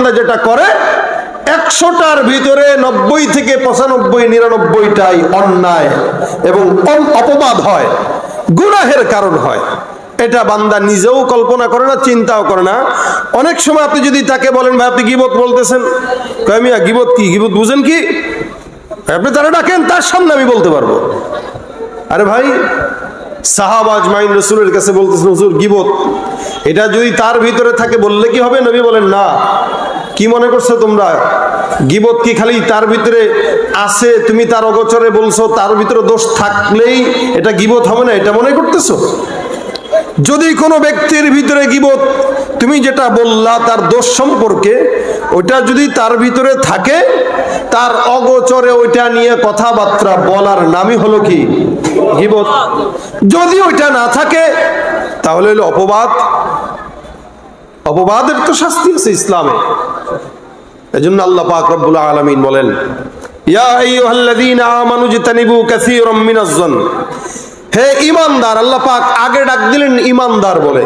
বান্দা যেটা করে 100টার ভিতরে 90 থেকে 95 99টাই অন্যায় এবং অপবাদ হয়, গুনাহের কারণ হয়। এটা বান্দা নিজেও কল্পনা করে না, চিন্তাও করে না। অনেক সময় আপনি যদি তাকে বলেন ভাই আপনি গীবত বলতেছেন, কয় মিয়া গীবত কি, গীবত বুঝেন কি? আপনি তারা ডাকেন, তার সামনে আমি বলতে পারবো। আরে ভাই, সাহাবা আজমাইন রাসূলের কাছে বলতেছেন হুজুর গীবত, এটা যদি তার ভিতরে থাকে বললে কি হবে? নবী বলেন না। কি মনে করছো তোমরা, গীবত কি খালি তার ভিতরে আছে, তুমি তার অগোচরে বলছো, তার ভিতরে দোষ থাকলেই এটা গীবত হবে না, এটা মনে করতেছো? যদি কোনো ব্যক্তির ভিতরে গীবত, তুমি যেটা বললা তার দোষ সম্পর্কে, ওইটা যদি তার ভিতরে থাকে, তার অগোচরে ওইটা নিয়ে কথাবার্তা বলার নামই হলো কি? গীবত। যদি ওইটা না থাকে তাহলে হলো অপবাদ। অপবাদের তো শাস্তি আছে ইসলামে। এজন্য আল্লাহ পাক রব্বুল আলামিন বলেন, ইয়া আইয়ুহাল্লাযীনা আমানু ইজতানিবু কাসীরাম মিনাজ-যন। হে ঈমানদার, আল্লাহ পাক আগে ডাক দিলেন ঈমানদার বলে,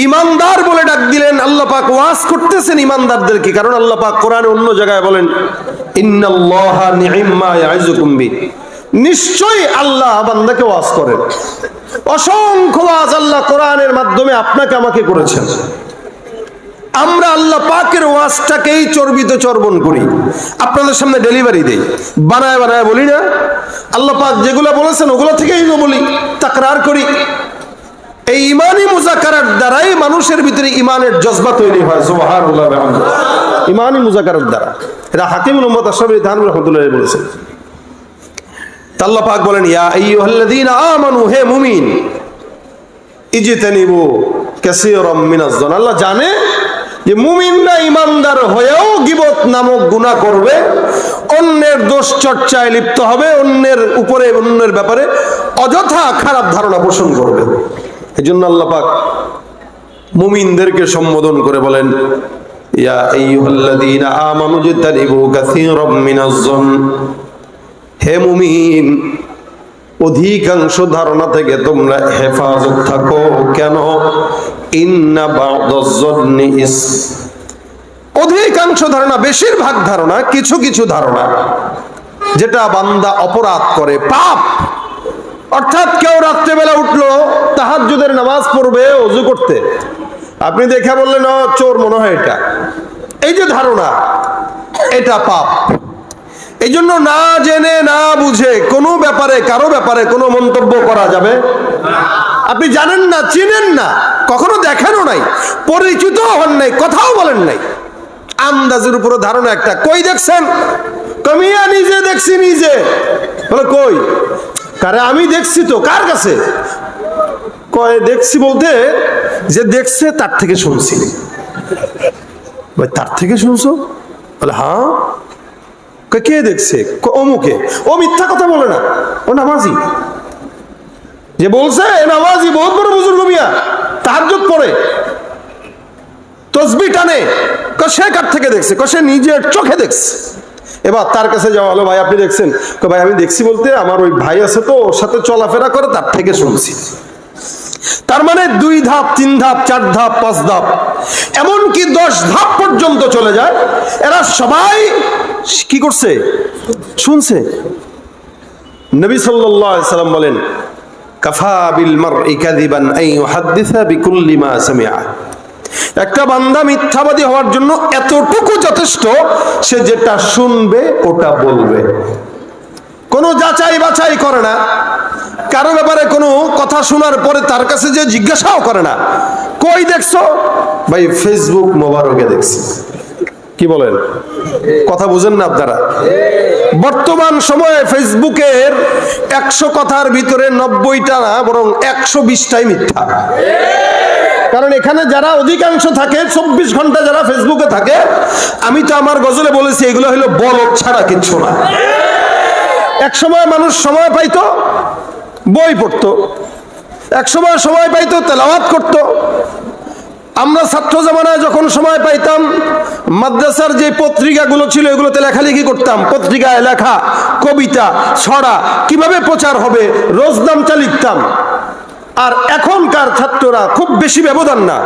ঈমানদার বলে ডাক দিলেন। আল্লাহ পাক ওয়াজ করতেছেন ঈমানদারদেরকে, কারণ আল্লাহ পাক কোরআনে অন্য জায়গায় বলেন ইন্নাল্লাহা নি'ম্মা ইয়া'iযুকুম বি, নিশ্চয়ই আল্লাহ বান্দাকে ওয়াজ করেন। অসংখ্য ওয়াজ আল্লাহ কোরআনের মাধ্যমে আপনাকে আমাকে করেছেন। আমরা আল্লাহ পাকের ওয়াজটাকেই চর্বিত চর্বণ করি, আপনাদের সামনে ডেলিভারি দেই, বানায় বানায় বলি না। আল্লাহ পাক যেগুলো বলেছেন ওগুলো থেকেই বলি, তাকরার করি। এই ইমানি মুযাকারার দ্বারাই মানুষের ভিতরে ইমানের জজবা তৈরি হয়। সুবহানাল্লাহ ওয়া বিহামদিহি। ইমানি মুযাকারার দ্বারা, এটা হাকিমুল উম্মাত আশরাফি থানভী রাহমাতুল্লাহ বলেছেন। আল্লাহ পাক বলেন ইয়া আইয়ুহাল্লাযীনা আমানু, হে মুমিন, ইজতানিবু কাসীরাম মিনাজ-যন। আল্লাহ জানে যে মুমিনরা ইমানদার হয়েও গীবত নামক গুনাহ করবে, অন্যের দোষ চর্চায় লিপ্ত হবে, অন্যের উপরে অন্যের ব্যাপারে অযথা খারাপ ধারণা পোষণ করবে। এজন্য আল্লাহ পাক মুমিনদেরকে সম্বোধন করে বলেন ইয়া আইয়ুহাল্লাযীনা আমানু ইজতানিবু কাসীরাম মিনাজ-যন। হে মুমিন, অধিকাংশ ধারণা থেকে তোমরা হেফাজত থাকো। কেন? ইন্না বা'দাজ-যন্নি ইসম। অধিকাংশ ধারণা, বেশিরভাগ ধারণা, কিছু কিছু ধারণা যেটা বান্দা অপরাধ করে, পাপ। অর্থাৎ কেউ রাত্রেবেলা উঠলো, তাহাজ্জুদের নামাজ পড়বে ওযু করতে, আপনি দেখে বললেন ও চোর মনে হয় এটা, এই যে ধারণা, এটা পাপ। এই জন্য না জেনে না বুঝে কোনো ব্যাপারে, কারো ব্যাপারে কোনো মন্তব্য করা যাবে না। আপনি জানেন না, চিনেন না, কখনো দেখেনও নাই, পরিচিত হন নাই, কথাও বলেন নাই, আন্দাজের উপরে ধারণা একটা। কই দেখছেন? কমিয়া নিজে দেখছি, নিজে। বলে কই? কারে আমি দেখছি তো। কার কাছে? কয় দেখছি বলতে যে দেখছে তার থেকে শুনছি। তার থেকে শুনছো? বলে হ্যাঁ। কে দেখছে? অমুকে। ও মিথ্যা কথা বলে না, ও নামাজি। যে বলছে নামাজি, বহুত বড় বুজুর্গ মিয়া, তাহাজ্জুদ পড়ে, তাসবিহ টানে। সে কার থেকে দেখছে? সে নিজের চোখে দেখছে। এবার তার কাছে যাওয়া হলো, ভাই আপনি দেখছেন? ভাই আমি দেখছি বলতে আমার ওই ভাই আছে তো, ওর সাথে চলাফেরা করে, তার থেকে শুনছি। তার মানে 2 ধাপ 3 ধাপ 4 ধাপ 5 ধাপ, এমনকি 10 ধাপ পর্যন্ত চলে যায়। এরা সবাই কি করছে? শুনছে। নবী সাল্লাল্লাহু আলাইহি সাল্লাম বলেন কাফা বিল মারই কাযিবান আন ইউহাদ্দিসা বিকুল্লি মা সামিআ। একটা বান্দা মিথ্যাবাদী হওয়ার জন্য এতটুকু যথেষ্ট, সে যেটা শুনবে ওটা বলবে। কোনো যাচাই বাছাই করে না, কারো ব্যাপারে কোনো কথা শোনার পরে তার কাছে যে জিজ্ঞাসাও করে না। কই দেখছো? ভাই ফেসবুক মোবারকে দেখছি। কি বলেন? কথা বুঝেন না আপনারা? বর্তমান সময়ে ফেসবুকের 100 কথার ভিতরে 90টা না, বরং 120টাই মিথ্যা। কারণ এখানে যারা অধিকাংশ থাকে, 24 ঘন্টা যারা ফেসবুকে থাকে, আমি তো আমার গজলে বলেছি এগুলো হলো বলদ ছাড়া কিচ্ছু না। এক সময় মানুষ সময় পাইতো বই পড়তো, এক সময় সময় পাইতো তেলাওয়াত করতো। আমরা ছাত্র জামানায় যখন সময় পাইতাম, মাদ্রাসার যে পত্রিকাগুলো ছিল এগুলোতে লেখালেখি করতাম। পত্রিকায় লেখা কবিতা, ছড়া কিভাবে প্রচার হবে, রোজনামচা লিখতাম। আর এখনকার ছাত্ররা খুব বেশি ব্যবধান না।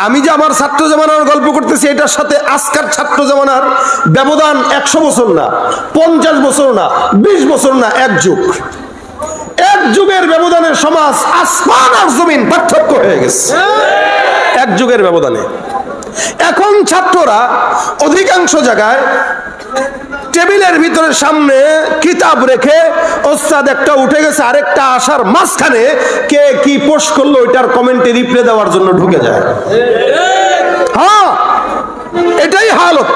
আমি যে আমার ছাত্র জামানার গল্প করতেছি, এটার সাথে আজকার ছাত্র জামানার ব্যবধান 100 বছর না, 50 বছর না, 20 বছর না, এক যুগ। এক যুগের ব্যবধানে সমাজ আসমান আর জমিন পার্থক্য হয়ে গেছে, এক যুগের ব্যবধানে। এখন ছাত্ররা অধিকাংশ জায়গায় টেবিলের ভিতরে সামনে কিতাব রেখে, ওস্তাদ একটা উঠে গেছে আরেকটা আসার মাঝখানে কে কি পোস্ট করলো ওইটার কমেন্টে রিপ্লাই দেওয়ার জন্য ঢুকে যায়। হ্যাঁ, এটাই হালত।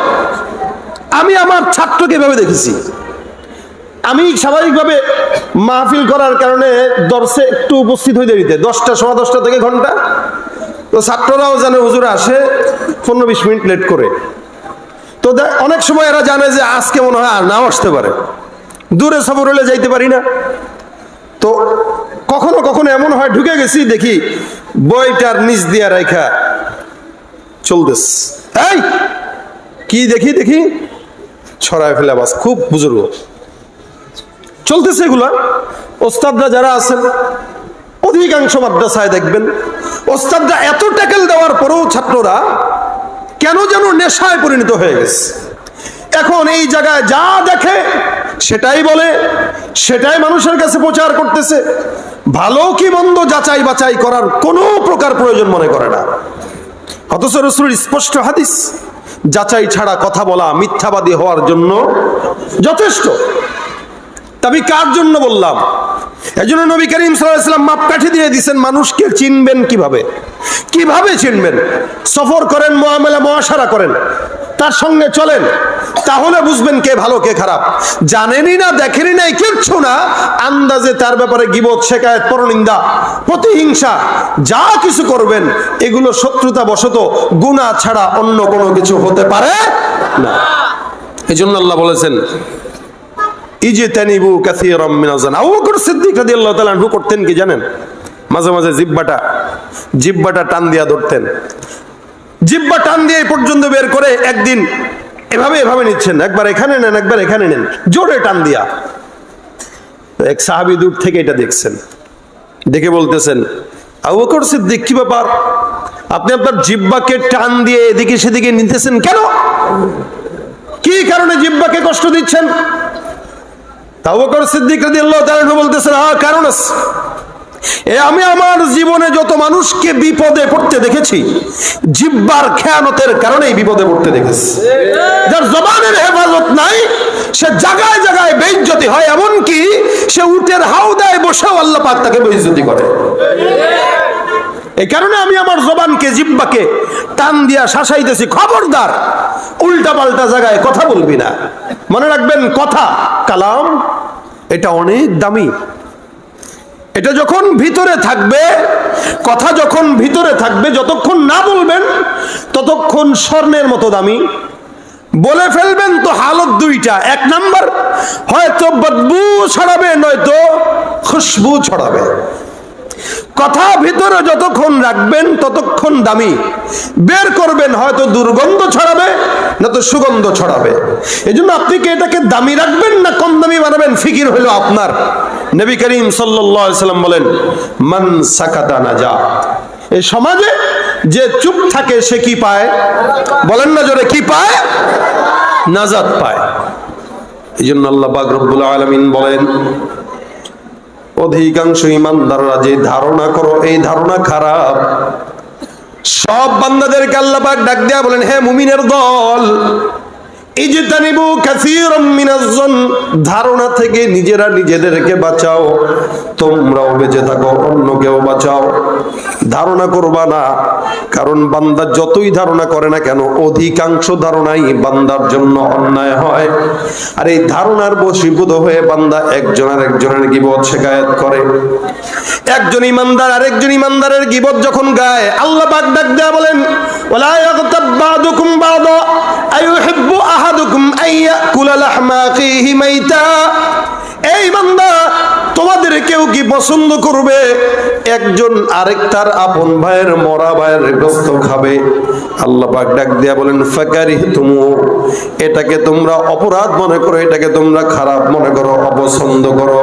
আমি আমার ছাত্রকে ভেবে দেখেছি। আমি স্বাভাবিকভাবে মাহফিল করার কারণে দর্শে একটু উপস্থিত হয়ে দেরিতে, 10টা, 10:15 থেকে ঘন্টা। তো ছাত্ররাও জানে হুজুর আসে 15-20 মিনিট লেট করে। তো অনেক সময় এরা জানে যে আজকে মনে হয় আর নাও আসতে পারে, দূরে সফর হলে যাইতে পারি না। তো কখনো কখনো এমন হয় ঢুকে গেছি, দেখি বইটার নিচ দিয়া রাইখা চলতেস, এই কি দেখি দেখি ছড়ায় ফেলে বাস, খুব বুজুর্গ চলতেছে এগুলা। ওস্তাদরা যারা আছেন অধিকাংশ মাদ্রাসায় দেখবেন ওস্তাদরা এত ট্যাকেল দেওয়ার পরেও ছাত্ররা কেন যেন নেশায় পরিণত হয়ে গেছে। এখন এই জায়গায় যা দেখে সেটাই বলে, সেটাই মানুষের কাছে প্রচার করতেছে। ভালো কি মন্দ যাচাই বাছাই করার কোনো প্রকার প্রয়োজন মনে করে না। অথচ রাসূলের স্পষ্ট হাদিস, যাচাই ছাড়া কথা বলা মিথ্যাবাদী হওয়ার জন্য যথেষ্ট। আমি কার জন্য বললাম? এজন্য নবী করিম সাল্লাল্লাহু আলাইহি ওয়াসাল্লাম মাপকাঠি দিয়ে দিয়েছেন মানুষকে চিনবেন কিভাবে। কিভাবে চিনবেন? সফর করেন, মুআমালা মুআশারা করেন, তার সঙ্গে চলেন, তাহলে বুঝবেন কে ভালো কে খারাপ। জানেনই না, দেখেনই নাই, কিচ্ছু না, আন্দাজে তার ব্যাপারে গীবত, শিকায়েত, পরনিন্দা, প্রতিহিংসা যা কিছু করবেন এগুলো শত্রুতা বশত, গুনাহ ছাড়া অন্য কোনো কিছু হতে পারে না। এজন্য আল্লাহ বলেছেন ইজতানিবু কাসীরাম মিনাজ জান। আবু বকর সিদ্দিক রাদিয়াল্লাহু তাআলা আনহু করতেন কি জানেন? মাঝে মাঝে জিহ্বাটা টান দিয়া ধরতেন, জিহ্বা টান দিয়ে পর্যন্ত বের করে একদিন এভাবে নিচ্ছেন, একবার এখানে নেন, একবার এখানে নেন, জোরে টান দিয়া। এক সাহাবী দূর থেকে এটা দেখছেন, দেখে বলতেছেন, আবু বকর সিদ্দিক কি ব্যাপার, আপনি আপনার জিহ্বাকে টান দিয়ে এদিকে সেদিকে নিতেছেন কেন? কি কারণে জিহ্বাকে কষ্ট দিচ্ছেন? আবু বকর সিদ্দিক রাদিয়াল্লাহু তাআলা বলতেছেন, কারণ আছে। আমি আমার জীবনে যত মানুষকে বিপদে পড়তে দেখেছি জিহ্বার খেয়ানতের কারণেই বিপদে পড়তে দেখেছি। যার জবানের হেফাজত নাই সে জায়গায় জায়গায় বেইজ্জতি হয়, এমনকি সে উটের হাওদায় বসেও আল্লাহ পাক তাকে বেইজ্জতি করে। এই কারণে আমি আমার জবানকে, জিহ্বাকে টান দিয়া শাসাইতেছি, খবরদার উল্টা পাল্টা জায়গায় কথা বলবি না। মনে রাখবেন, কথা, কালাম এটা অনেক দামি। এটা যখন ভিতরে থাকবে, কথা যখন ভিতরে থাকবে, যতক্ষণ না বলবেন ততক্ষণ স্বর্ণের মতো দামি। বলে ফেলবেন তো হালত দুইটা, এক নাম্বার হয়তো বদবু ছড়াবে, নয়তো খুশবু ছড়াবে। কথা ভিতরে যতক্ষণ রাখবেন ততক্ষণ দামি, বের করবেন হয়তো দুর্গন্ধ ছড়াবে না তো সুগন্ধ ছড়াবে। এই জন্য আপনি কি এটাকে দামি রাখবেন না কম দামি বানাবেন, ফিকির হলো আপনার। নবী করিম সাল্লাল্লাহু আলাইহি ওয়াসাল্লাম বলেন, মান সাকাতা নাজা। এই সমাজে যে চুপ থাকে সে কি পায়? বলেন না জোরে, কি পায়? নাজাত পায়। এই জন্য আল্লাহ পাক রব্বুল আলামিন বলেন, অধিকাংশ ইমানদাররা যে ধারণা করো এই ধারণা খারাপ। সব বান্দাদেরকে আল্লাহ পাক ডাক দেয়া বলেন, হে মুমিনের দল, ইজতানিবু কাসীরাম মিনাজ জন, ধারণা থেকে নিজেরা নিজেদেরকে বাঁচাও, তোমরাও বেঁচে থাকো, অন্যকেও বাঁচাও। ধারণা করবা না, কারণ বান্দা যতই ধারণা করে না কেন অধিকাংশ ধারণাই বান্দার জন্য অন্যায় হয়। আর এই ধারণার বশীভূত হয়ে বান্দা একজনের গীবত শিকায়াত করে। একজন ইমানদার আরেকজন ইমানদারের গীবত যখন গায়, আল্লাহ পাক ডাক দেয়া বলেন, ওয়ালা ইয়াগতাব বাদুকুম বাদা আইয়ুহিব্বু আহাদুকুম আইয়াকুলা লাহমা আখিহি মাইতা। এই বান্দা, তোমার তোমাদের কেউ কি পছন্দ করবে একজন আরেকটার আপন ভাইয়ের মরা ভাইয়ের গোশত খাবে? আল্লাহ পাক ডাক দিয়া বলেন ফাকারিহতুমু, এটাকে তোমরা অপরাধ মনে করো, এটাকে তোমরা খারাপ মনে করো, অপছন্দ করো।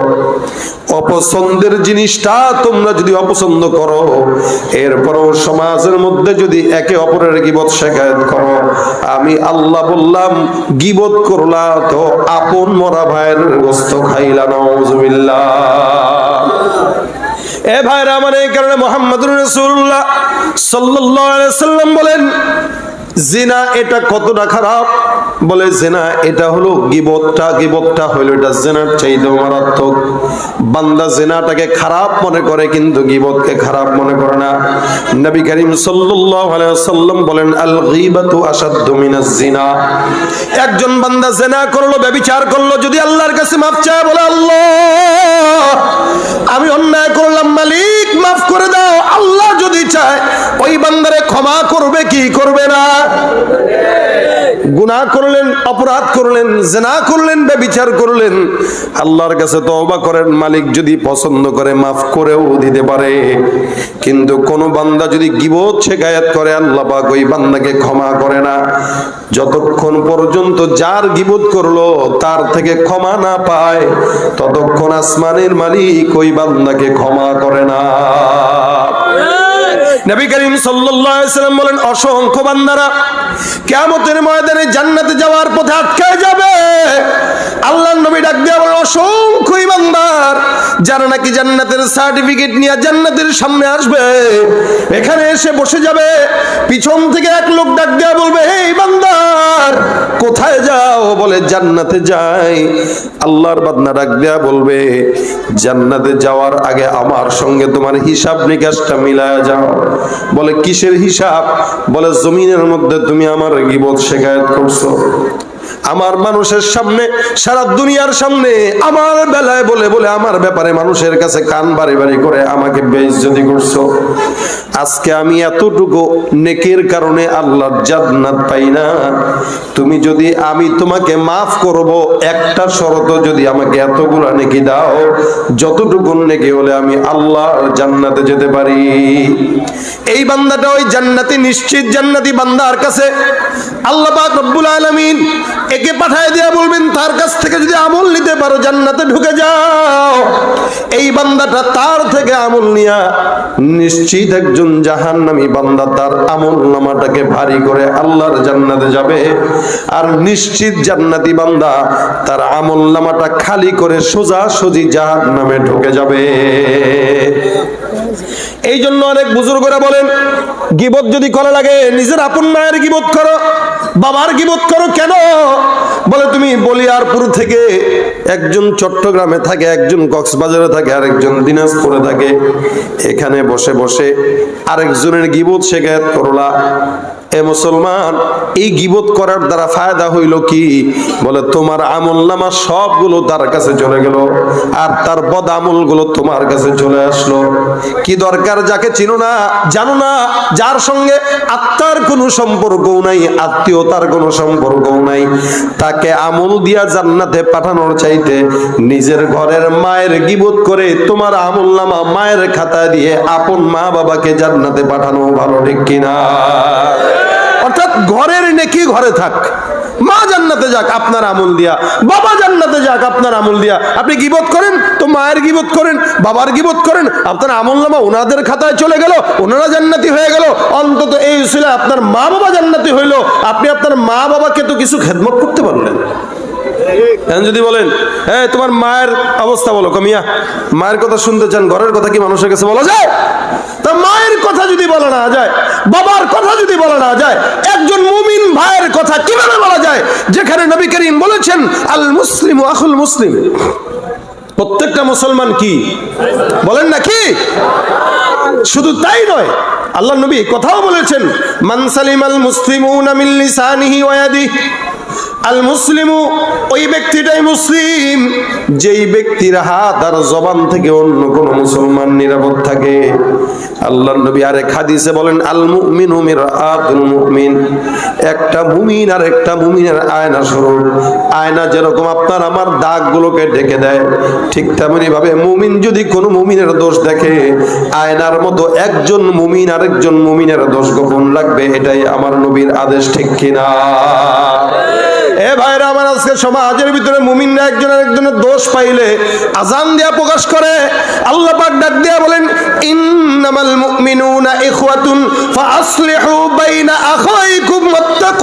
অপছন্দের জিনিসটা তোমরা যদি অপছন্দ করো, এরপরও সমাজের মধ্যে যদি একে অপরের গীবত শিকায়ত করো, আমি আল্লাহ বললাম গীবত করলা তো আপন মরা ভাইয়ের গোশত খাইলা। নাউযুবিল্লাহ। এ ভাইরা আমার, এই কারণে মুহাম্মদুর রাসূলুল্লাহ সাল্লাল্লাহু আলাইহি ওয়াসাল্লাম বলেন জিনা এটা কতটা খারাপ? বলে জিনা এটা হলো গীবতটা হলো এটা জিনার চাইতেও মারাত্মক। বান্দা জিনাটাকে খারাপ মনে করে কিন্তু গীবতকে খারাপ মনে করে না। নবী করিম সাল্লাল্লাহু আলাইহি ওয়াসাল্লাম বলেন আল গীবাতু আশাদ্দু মিনাজ জিনা। একজন বান্দা জিনা করলো, ব্যভিচার করলো, যদি আল্লাহর কাছে মাফ চায়, বলে আল্লাহ আমি অন্যায় করলাম, মালিক মাফ করে দাও, আল্লাহ যদি চায় ওই বান্দারে ক্ষমা করবে কি করবে না? গুনাহ করলেন, অপরাধ করলেন, জিনা করলেন, ব্যভিচার করলেন, আল্লাহর কাছে তওবা করেন, মালিক যদি পছন্দ করে মাফ করেও দিতে পারে। কিন্তু কোন বান্দা যদি গীবত শিকায়াত করে, আল্লাহ পাক ওই বান্দাকে ক্ষমা করে না যতক্ষণ পর্যন্ত যার গীবত করলো তার থেকে ক্ষমা না পায়, ততক্ষণ আসমানের মালিক ওই বান্দাকে ক্ষমা করে না। নবী করিম সাল্লাল্লাহু আলাইহি ওয়াসাল্লাম বলেন অসংখ্য বান্দারা কিয়ামতের ময়দানে জান্নাতে যাওয়ার পথে আটকে যাবে। আল্লাহর নবী ডাক দিয়ে বলেন অসংখ্য ইমানদার যারা নাকি জান্নাতের সার্টিফিকেট নিয়ে জান্নাতের সামনে আসবে, এখানে এসে বসে যাবে, পিছন থেকে এক লোক ডাক দিয়ে বলবে হে ইমানদার কোথায় যাও? বলে জান্নাতে যাই। আল্লাহর বান্দা ডাক দিয়ে বলবে জান্নাতে যাওয়ার আগে আমার সঙ্গে তোমার হিসাব নিকাশটা মিলায়া যাও। বলে কিসের হিসাব? বলে জমিনের মধ্যে তুমি আমার গীবত শিকায়াত করছো, আমার মানুষের সামনে, সারা দুনিয়ার সামনে আমার বেলায় বলে বলে আমার ব্যাপারে মানুষের কাছে কান বাড়ি বাড়ি করে আমাকে বেইজ্জতি করছো। আজকে আমি এতটুকু নেকির কারণে আল্লাহর জান্নাত পাই না। তুমি যদি আমি তোমাকে মাফ করব, একটা শর্ত যদি আমাকে এতগুলা নেকি দাও, যতটুকু নেকি হলে আমি আল্লাহর জান্নাতে যেতে পারি। এই বান্দাটা ওই জান্নাতি, নিশ্চিত জান্নাতি বান্দার কাছে আল্লাহ পাক রব্বুল আলামিন একে পাঠায় দিয়া বলবেন তার কাছ থেকে যদি আমল নিতে পারো জান্নাতে ঢুকে যাও। এই বান্দাটা তার থেকে আমল নিয়া নিশ্চিত একজন জাহান্নামী বান্দা তার আমল নামাটাকে ভারী করে আল্লাহর জান্নাতে যাবে, আর নিশ্চিত জান্নাতি বান্দা তার আমল নামাটা খালি করে সোজা সোজি জাহান্নামে ঢুকে যাবে। এই জন্য অনেক বুজুর্গরা বলেন গীবত যদি করা লাগে নিজের আপন মায়ের গীবত করো, বাবার গীবত করো। কেন? বলে তুমি বলিয়ারপুর থেকে একজন চট্টগ্রামে থাকে, একজন কক্সবাজারে থাকে, আরেকজন দিনাজপুরে থাকে, এখানে বসে বসে আরেকজনের গীবত শিকায়াত করলা। এ মুসলমান, এই গীবত করার দ্বারা ফায়দা হইল কি? বলে তোমার আমলনামা সবগুলো তার কাছে চলে গেল, আর তার বদ আমলগুলো তোমার কাছে চলে আসলো। কি দরকার? যাকে চিনো না, জানো না, যার সঙ্গে আত্মার কোনো সম্পর্কও নাই, আত্মীয়তার কোনো সম্পর্কও নাই, তাকে আমল দিয়া জান্নাতে পাঠানোর চাইতে নিজের ঘরের মায়ের গীবত করে তোমার আমলনামা মায়ের খাতায় দিয়ে আপন মা বাবাকে জান্নাতে পাঠানো ভালো, ঠিক কিনা? অর্থাৎ ঘরের নেকি ঘরে থাক, মা জান্নাতে যাক আপনার আমল দিয়া, বাবা জান্নাতে যাক আপনার আমল দিয়া। আপনি গীবত করেন তো মায়ের গীবত করেন, বাবার গীবত করেন, আপনার আমলনামা ওনাদের খাতায় চলে গেল, ওনারা জান্নাতি হয়ে গেল। অন্তত এই উসিলায় আপনার মা বাবা জান্নাতি হইল, আপনি আপনার মা বাবাকে তো কিছু খেদমত করতে পারলেন। যদি বলেন হ্যাঁ তোমার মায়ের অবস্থা বলো, কমিয়া মায়ের কথা শুনতে চান, ঘরের কথা কি মানুষের কাছে বলা যায়? তা মায়ের কথা যদি বলা না যায়, বাবার কথা যদি বলা না যায়, একজন মুমিন ভাইয়ের কথা কিভাবে বলা যায়? যেখানে নবী করিম বলেছেন আল মুসলিমু আখুল মুসলিম, প্রত্যেকটা মুসলমান কি বলেন না কি? শুধু তাই নয়, আল্লাহ নবী কথাও বলেছেন মান সালিমাল মুসলিমুনা মিন লিসানিহি ওয়া ইয়াদিহি, আল মুসলিমু ওই ব্যক্তিটাই মুসলিম যেই ব্যক্তির হাত আর জবান থেকে অন্য কোন মুসলমান নিরাপদ থাকে। আল্লাহর নবী আরেক হাদিসে বলেন আল মুমিনু মিরআতুল মুমিন, একটা মুমিন আর একটা মুমিনের আয়না স্বরূপ। আয়না যেরকম আপনার আমার দাগগুলোকে ঢেকে দেয়, ঠিক তেমনি ভাবে মুমিন যদি কোনো মুমিনের দোষ দেখে, আয়নার মতো একজন মুমিন আরেকজন মুমিনের দোষ গোপন লাগবে। এটাই আমার নবীর আদেশ, ঠিক কিনা? এ ভাইরা আমার, আজকে সমাজের ভিতরে মুমিনরা একজন আরেকজনের দোষ পাইলে আজান দিয়া প্রকাশ করে। আল্লাহ পাক ডাক দিয়া বলেন, ইন্নামাল মুমিনুনা ইখওয়াতুন ফাআসলিহু বাইনা আখাইকুম ওয়াত্তাকু